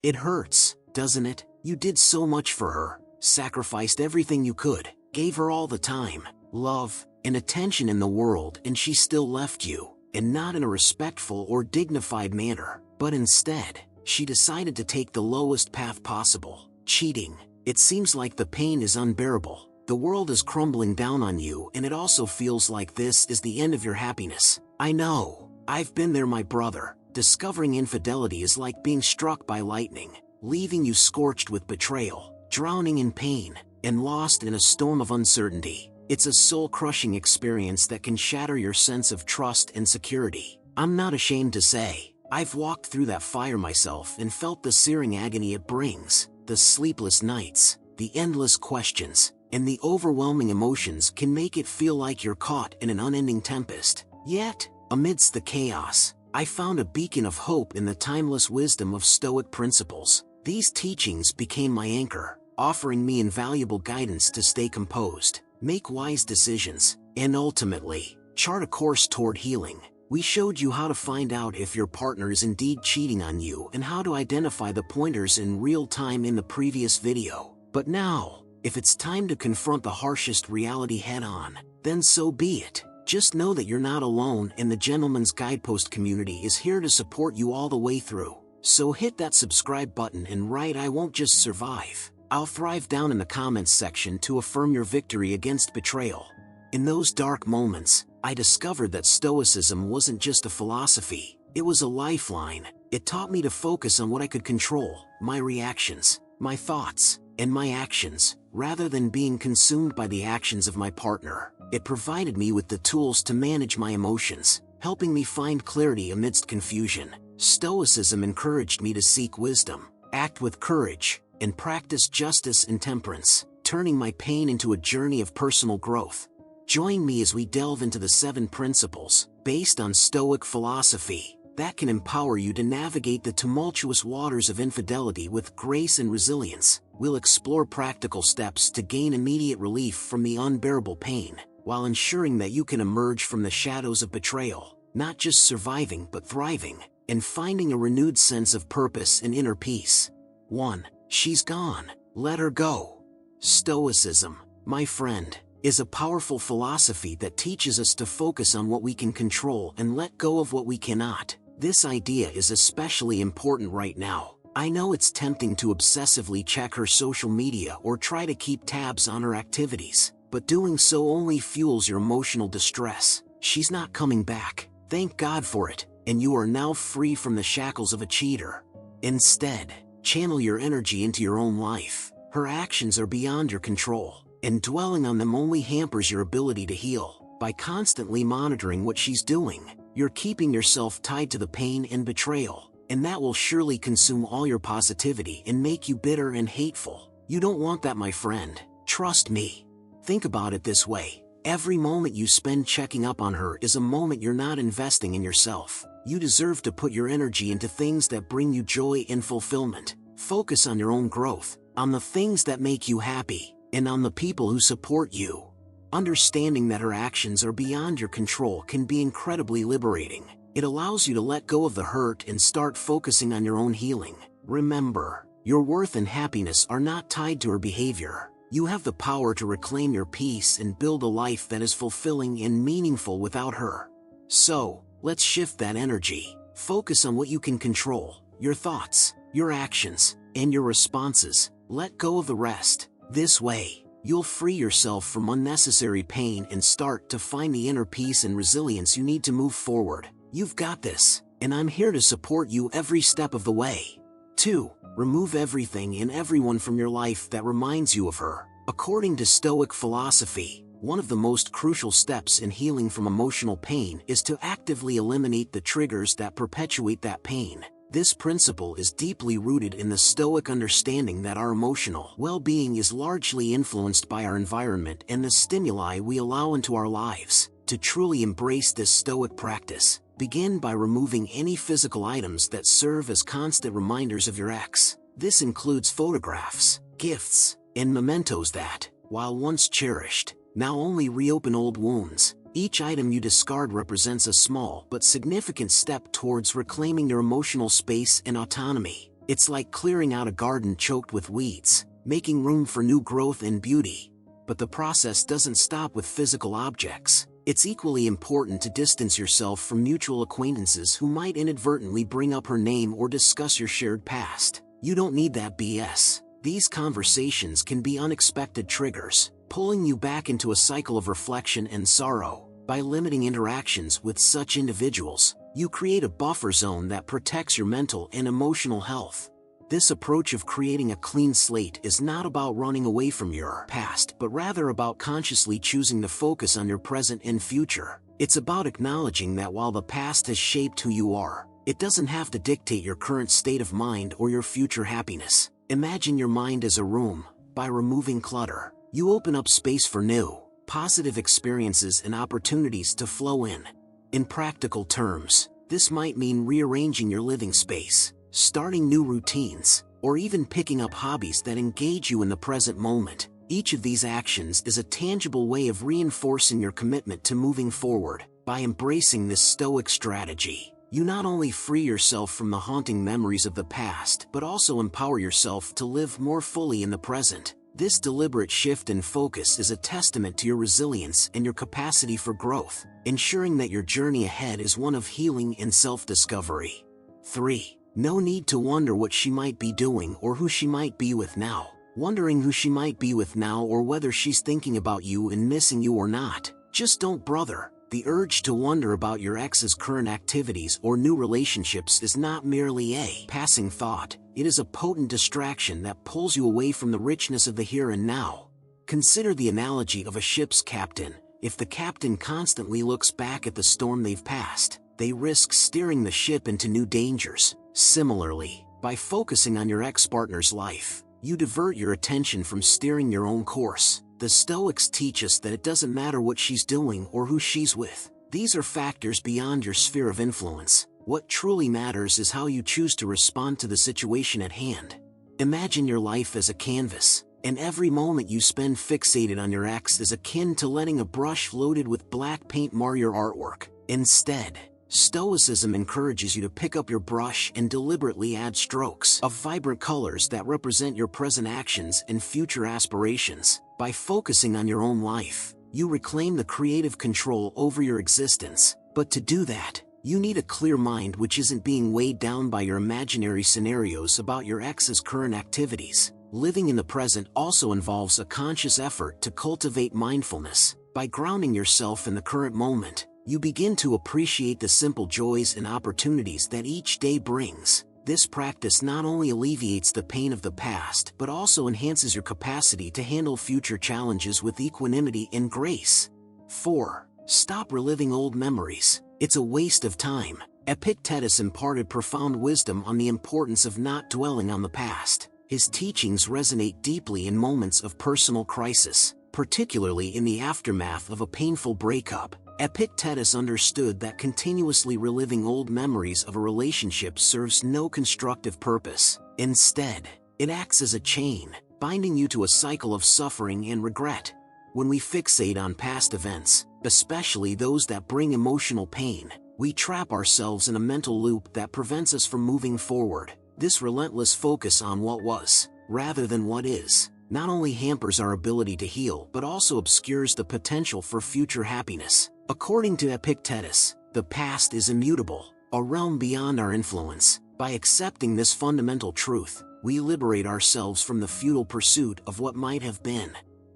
It hurts, doesn't it? You did so much for her, sacrificed everything you could, gave her all the time, love, and attention in the world, and she still left you, and not in a respectful or dignified manner, but instead, she decided to take the lowest path possible, cheating. It seems like the pain is unbearable. The world is crumbling down on you, and it also feels like this is the end of your happiness. I know. I've been there, my brother. Discovering infidelity is like being struck by lightning, leaving you scorched with betrayal, drowning in pain, and lost in a storm of uncertainty. It's a soul-crushing experience that can shatter your sense of trust and security. I'm not ashamed to say, I've walked through that fire myself and felt the searing agony it brings. The sleepless nights, the endless questions, and the overwhelming emotions can make it feel like you're caught in an unending tempest. Yet, amidst the chaos, I found a beacon of hope in the timeless wisdom of Stoic principles. These teachings became my anchor, offering me invaluable guidance to stay composed, make wise decisions, and ultimately, chart a course toward healing. We showed you how to find out if your partner is indeed cheating on you and how to identify the pointers in real time in the previous video. But now, if it's time to confront the harshest reality head-on, then so be it. Just know that you're not alone, and the Gentleman's Guidepost community is here to support you all the way through. So hit that subscribe button and write "I won't just survive, I'll thrive" down in the comments section to affirm your victory against betrayal. In those dark moments, I discovered that Stoicism wasn't just a philosophy, it was a lifeline. It taught me to focus on what I could control, my reactions, my thoughts, and my actions, rather than being consumed by the actions of my partner. It provided me with the tools to manage my emotions, helping me find clarity amidst confusion. Stoicism encouraged me to seek wisdom, act with courage, and practice justice and temperance, turning my pain into a journey of personal growth. Join me as we delve into the 7 principles, based on Stoic philosophy, that can empower you to navigate the tumultuous waters of infidelity with grace and resilience. We'll explore practical steps to gain immediate relief from the unbearable pain, while ensuring that you can emerge from the shadows of betrayal, not just surviving but thriving, and finding a renewed sense of purpose and inner peace. 1. She's gone. Let her go. Stoicism, my friend, is a powerful philosophy that teaches us to focus on what we can control and let go of what we cannot. This idea is especially important right now. I know it's tempting to obsessively check her social media or try to keep tabs on her activities, but doing so only fuels your emotional distress. She's not coming back. Thank God for it, and you are now free from the shackles of a cheater. Instead, channel your energy into your own life. Her actions are beyond your control, and dwelling on them only hampers your ability to heal. By constantly monitoring what she's doing, you're keeping yourself tied to the pain and betrayal, and that will surely consume all your positivity and make you bitter and hateful. You don't want that, my friend. Trust me. Think about it this way. Every moment you spend checking up on her is a moment you're not investing in yourself. You deserve to put your energy into things that bring you joy and fulfillment. Focus on your own growth, on the things that make you happy, and on the people who support you. Understanding that her actions are beyond your control can be incredibly liberating. It allows you to let go of the hurt and start focusing on your own healing. Remember, your worth and happiness are not tied to her behavior. You have the power to reclaim your peace and build a life that is fulfilling and meaningful without her. So, let's shift that energy. Focus on what you can control, your thoughts, your actions, and your responses. Let go of the rest. This way, you'll free yourself from unnecessary pain and start to find the inner peace and resilience you need to move forward. You've got this, and I'm here to support you every step of the way. 2. Remove everything and everyone from your life that reminds you of her. According to Stoic philosophy, one of the most crucial steps in healing from emotional pain is to actively eliminate the triggers that perpetuate that pain. This principle is deeply rooted in the Stoic understanding that our emotional well-being is largely influenced by our environment and the stimuli we allow into our lives. To truly embrace this Stoic practice, begin by removing any physical items that serve as constant reminders of your ex. This includes photographs, gifts, and mementos that, while once cherished, now only reopen old wounds. Each item you discard represents a small but significant step towards reclaiming your emotional space and autonomy. It's like clearing out a garden choked with weeds, making room for new growth and beauty. But the process doesn't stop with physical objects. It's equally important to distance yourself from mutual acquaintances who might inadvertently bring up her name or discuss your shared past. You don't need that BS. These conversations can be unexpected triggers, pulling you back into a cycle of reflection and sorrow. By limiting interactions with such individuals, you create a buffer zone that protects your mental and emotional health. This approach of creating a clean slate is not about running away from your past, but rather about consciously choosing to focus on your present and future. It's about acknowledging that while the past has shaped who you are, it doesn't have to dictate your current state of mind or your future happiness. Imagine your mind as a room. By removing clutter, you open up space for new, positive experiences and opportunities to flow in. In practical terms, this might mean rearranging your living space, starting new routines, or even picking up hobbies that engage you in the present moment. Each of these actions is a tangible way of reinforcing your commitment to moving forward. By embracing this Stoic strategy, you not only free yourself from the haunting memories of the past, but also empower yourself to live more fully in the present. This deliberate shift in focus is a testament to your resilience and your capacity for growth, ensuring that your journey ahead is one of healing and self-discovery. 3. No need to wonder what she might be doing or who she might be with now. Wondering who she might be with now or whether she's thinking about you and missing you or not, just don't bother. The urge to wonder about your ex's current activities or new relationships is not merely a passing thought, it is a potent distraction that pulls you away from the richness of the here and now. Consider the analogy of a ship's captain. If the captain constantly looks back at the storm they've passed, they risk steering the ship into new dangers. Similarly, by focusing on your ex-partner's life, you divert your attention from steering your own course. The Stoics teach us that it doesn't matter what she's doing or who she's with. These are factors beyond your sphere of influence. What truly matters is how you choose to respond to the situation at hand. Imagine your life as a canvas, and every moment you spend fixated on your ex is akin to letting a brush loaded with black paint mar your artwork. Instead, Stoicism encourages you to pick up your brush and deliberately add strokes of vibrant colors that represent your present actions and future aspirations. By focusing on your own life, you reclaim the creative control over your existence. But to do that, you need a clear mind which isn't being weighed down by your imaginary scenarios about your ex's current activities. Living in the present also involves a conscious effort to cultivate mindfulness. By grounding yourself in the current moment, you begin to appreciate the simple joys and opportunities that each day brings. This practice not only alleviates the pain of the past but also enhances your capacity to handle future challenges with equanimity and grace. 4. Stop reliving old memories. It's a waste of time. Epictetus imparted profound wisdom on the importance of not dwelling on the past. His teachings resonate deeply in moments of personal crisis, particularly in the aftermath of a painful breakup. Epictetus understood that continuously reliving old memories of a relationship serves no constructive purpose. Instead, it acts as a chain, binding you to a cycle of suffering and regret. When we fixate on past events, especially those that bring emotional pain, we trap ourselves in a mental loop that prevents us from moving forward. This relentless focus on what was, rather than what is, not only hampers our ability to heal but also obscures the potential for future happiness. According to Epictetus, the past is immutable, a realm beyond our influence. By accepting this fundamental truth, we liberate ourselves from the futile pursuit of what might have been.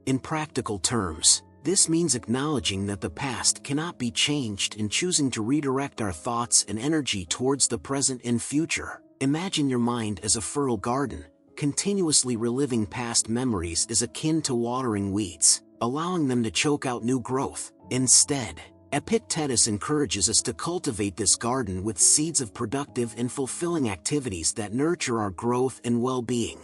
In practical terms, this means acknowledging that the past cannot be changed and choosing to redirect our thoughts and energy towards the present and future. Imagine your mind as a fertile garden. Continuously reliving past memories is akin to watering weeds, allowing them to choke out new growth. Instead, Epictetus encourages us to cultivate this garden with seeds of productive and fulfilling activities that nurture our growth and well-being.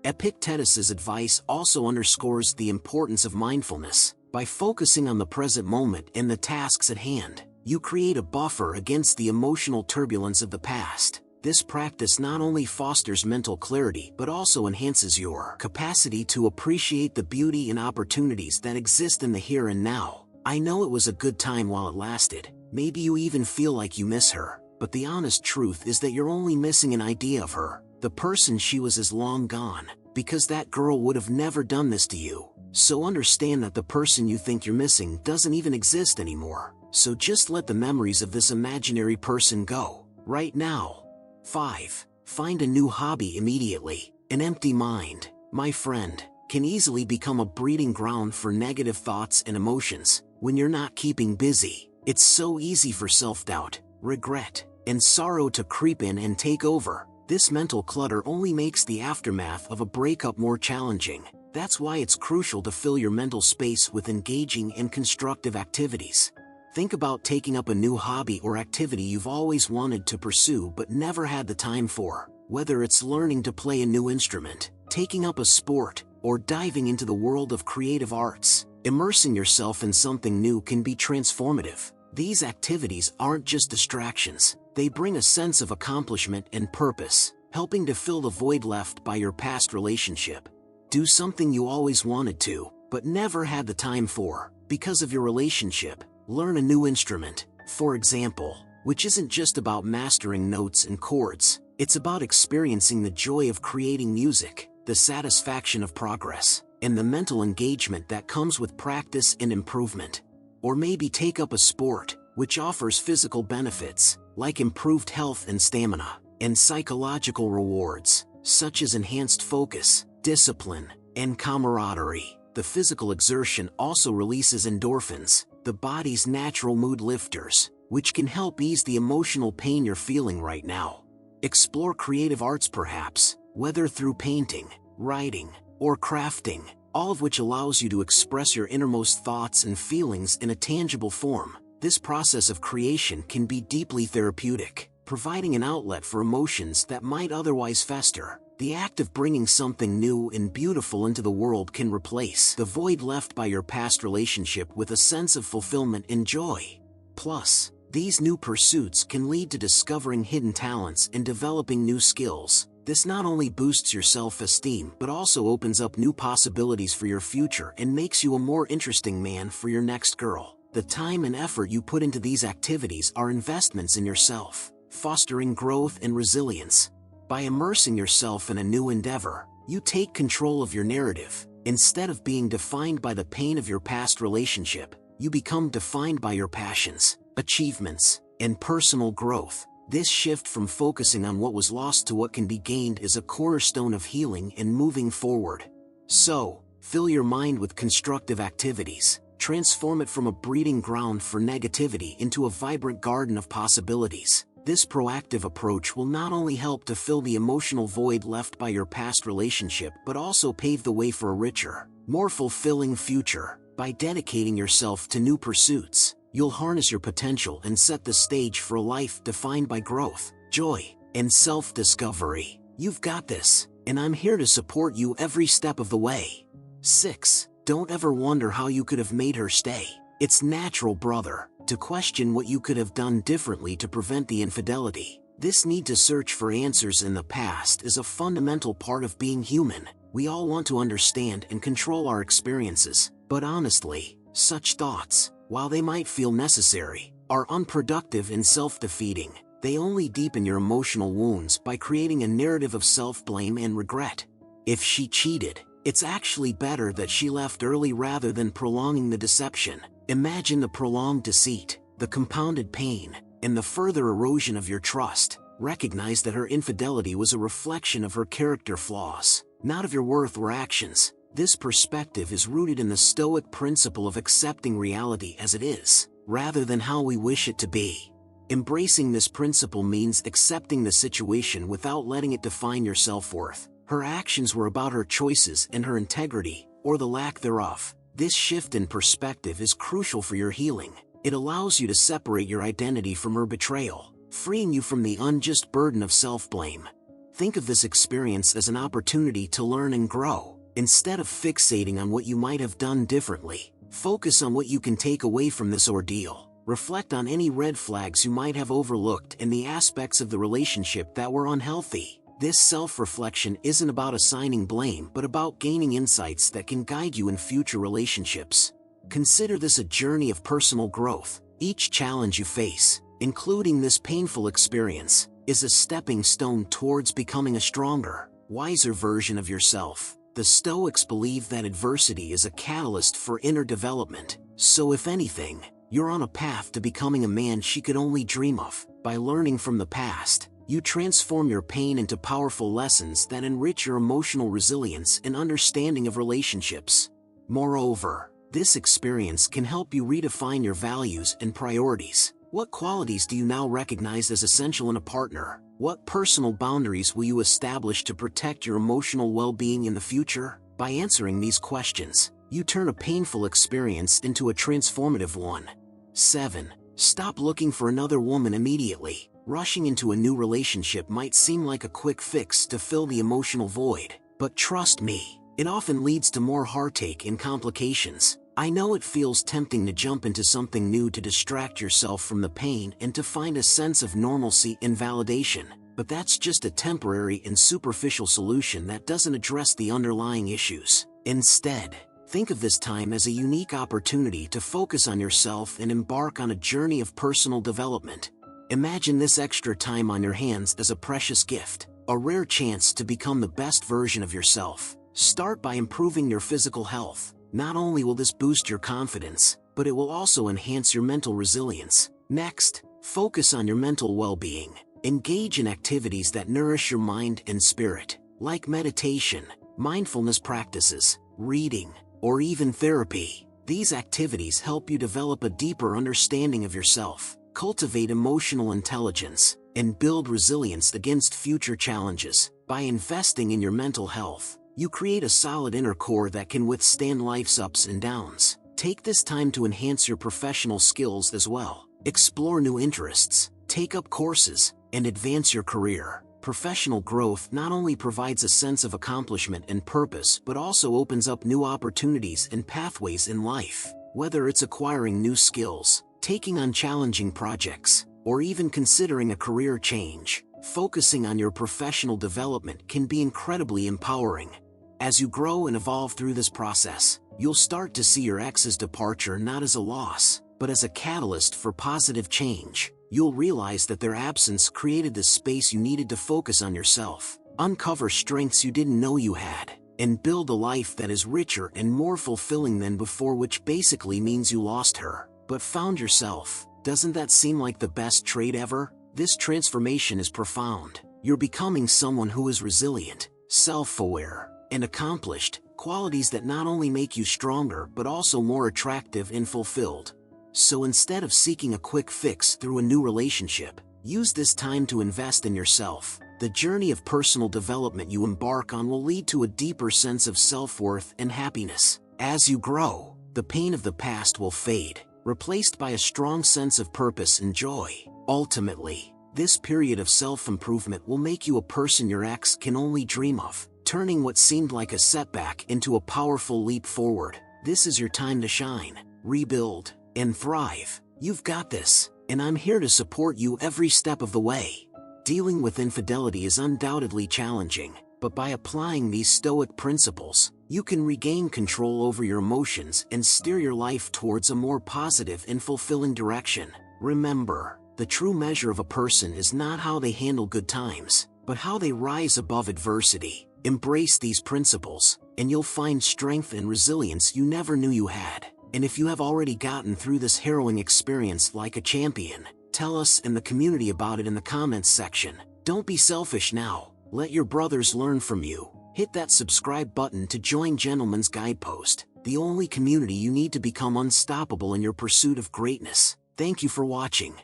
Epictetus's advice also underscores the importance of mindfulness. By focusing on the present moment and the tasks at hand, you create a buffer against the emotional turbulence of the past. This practice not only fosters mental clarity but also enhances your capacity to appreciate the beauty and opportunities that exist in the here and now. I know it was a good time while it lasted. Maybe you even feel like you miss her, but the honest truth is that you're only missing an idea of her. The the person she was is long gone, because that girl would have never done this to you. So understand that the person you think you're missing doesn't even exist anymore. So just let the memories of this imaginary person go, right now. 5. Find a new hobby immediately. An empty mind, my friend, can easily become a breeding ground for negative thoughts and emotions. When you're not keeping busy, it's so easy for self-doubt, regret, and sorrow to creep in and take over. This mental clutter only makes the aftermath of a breakup more challenging. That's why it's crucial to fill your mental space with engaging and constructive activities. Think about taking up a new hobby or activity you've always wanted to pursue but never had the time for. Whether it's learning to play a new instrument, taking up a sport, or diving into the world of creative arts, immersing yourself in something new can be transformative. These activities aren't just distractions, they bring a sense of accomplishment and purpose, helping to fill the void left by your past relationship. Do something you always wanted to, but never had the time for, because of your relationship. Learn a new instrument, for example, which isn't just about mastering notes and chords. It's about experiencing the joy of creating music, the satisfaction of progress, and the mental engagement that comes with practice and improvement. Or maybe take up a sport, which offers physical benefits, like improved health and stamina, and psychological rewards, such as enhanced focus, discipline, and camaraderie. The physical exertion also releases endorphins, the body's natural mood lifters, which can help ease the emotional pain you're feeling right now. Explore creative arts perhaps, whether through painting, writing, or crafting, all of which allows you to express your innermost thoughts and feelings in a tangible form. This process of creation can be deeply therapeutic, providing an outlet for emotions that might otherwise fester. The act of bringing something new and beautiful into the world can replace the void left by your past relationship with a sense of fulfillment and joy. Plus, these new pursuits can lead to discovering hidden talents and developing new skills. This not only boosts your self-esteem but also opens up new possibilities for your future and makes you a more interesting man for your next girl. The time and effort you put into these activities are investments in yourself, fostering growth and resilience. By immersing yourself in a new endeavor, you take control of your narrative. Instead of being defined by the pain of your past relationship, you become defined by your passions, achievements, and personal growth. This shift from focusing on what was lost to what can be gained is a cornerstone of healing and moving forward. So, fill your mind with constructive activities. Transform it from a breeding ground for negativity into a vibrant garden of possibilities. This proactive approach will not only help to fill the emotional void left by your past relationship but also pave the way for a richer, more fulfilling future. By dedicating yourself to new pursuits, you'll harness your potential and set the stage for a life defined by growth, joy, and self-discovery. You've got this, and I'm here to support you every step of the way. 6. Don't ever wonder how you could have made her stay. It's natural, brother, to question what you could have done differently to prevent the infidelity. This need to search for answers in the past is a fundamental part of being human. We all want to understand and control our experiences, but honestly, such thoughts, while they might feel necessary, are unproductive and self-defeating. They only deepen your emotional wounds by creating a narrative of self-blame and regret. If she cheated, it's actually better that she left early rather than prolonging the deception. Imagine the prolonged deceit, the compounded pain, and the further erosion of your trust. Recognize that her infidelity was a reflection of her character flaws, not of your worth or actions. This perspective is rooted in the Stoic principle of accepting reality as it is, rather than how we wish it to be. Embracing this principle means accepting the situation without letting it define your self-worth. Her actions were about her choices and her integrity, or the lack thereof. This shift in perspective is crucial for your healing. It allows you to separate your identity from her betrayal, freeing you from the unjust burden of self-blame. Think of this experience as an opportunity to learn and grow. Instead of fixating on what you might have done differently, focus on what you can take away from this ordeal. Reflect on any red flags you might have overlooked and the aspects of the relationship that were unhealthy. This self-reflection isn't about assigning blame but about gaining insights that can guide you in future relationships. Consider this a journey of personal growth. Each challenge you face, including this painful experience, is a stepping stone towards becoming a stronger, wiser version of yourself. The Stoics believe that adversity is a catalyst for inner development, so if anything, you're on a path to becoming a man she could only dream of. By learning from the past, you transform your pain into powerful lessons that enrich your emotional resilience and understanding of relationships. Moreover, this experience can help you redefine your values and priorities. What qualities do you now recognize as essential in a partner? What personal boundaries will you establish to protect your emotional well-being in the future? By answering these questions, you turn a painful experience into a transformative one. 7. Stop looking for another woman immediately. Rushing into a new relationship might seem like a quick fix to fill the emotional void, but trust me, it often leads to more heartache and complications. I know it feels tempting to jump into something new to distract yourself from the pain and to find a sense of normalcy and validation, but that's just a temporary and superficial solution that doesn't address the underlying issues. Instead, think of this time as a unique opportunity to focus on yourself and embark on a journey of personal development. Imagine this extra time on your hands as a precious gift, a rare chance to become the best version of yourself. Start by improving your physical health. Not only will this boost your confidence, but it will also enhance your mental resilience. Next, focus on your mental well-being. Engage in activities that nourish your mind and spirit, like meditation, mindfulness practices, reading, or even therapy. These activities help you develop a deeper understanding of yourself, cultivate emotional intelligence, and build resilience against future challenges. By investing in your mental health, you create a solid inner core that can withstand life's ups and downs. Take this time to enhance your professional skills as well. Explore new interests, take up courses, and advance your career. Professional growth not only provides a sense of accomplishment and purpose but also opens up new opportunities and pathways in life. Whether it's acquiring new skills, taking on challenging projects, or even considering a career change, focusing on your professional development can be incredibly empowering. As you grow and evolve through this process, you'll start to see your ex's departure not as a loss, but as a catalyst for positive change. You'll realize that their absence created the space you needed to focus on yourself, uncover strengths you didn't know you had, and build a life that is richer and more fulfilling than before, which basically means you lost her, but found yourself. Doesn't that seem like the best trade ever? This transformation is profound. You're becoming someone who is resilient, self-aware, and accomplished, qualities that not only make you stronger but also more attractive and fulfilled. So instead of seeking a quick fix through a new relationship, use this time to invest in yourself. The journey of personal development you embark on will lead to a deeper sense of self-worth and happiness. As you grow, the pain of the past will fade, replaced by a strong sense of purpose and joy. Ultimately, this period of self-improvement will make you a person your ex can only dream of, turning what seemed like a setback into a powerful leap forward. This is your time to shine, rebuild, and thrive. You've got this, and I'm here to support you every step of the way. Dealing with infidelity is undoubtedly challenging, but by applying these Stoic principles, you can regain control over your emotions and steer your life towards a more positive and fulfilling direction. Remember, the true measure of a person is not how they handle good times, but how they rise above adversity. Embrace these principles, and you'll find strength and resilience you never knew you had. And if you have already gotten through this harrowing experience like a champion, tell us in the community about it in the comments section. Don't be selfish now. Let your brothers learn from you. Hit that subscribe button to join Gentleman's Guidepost, the only community you need to become unstoppable in your pursuit of greatness. Thank you for watching.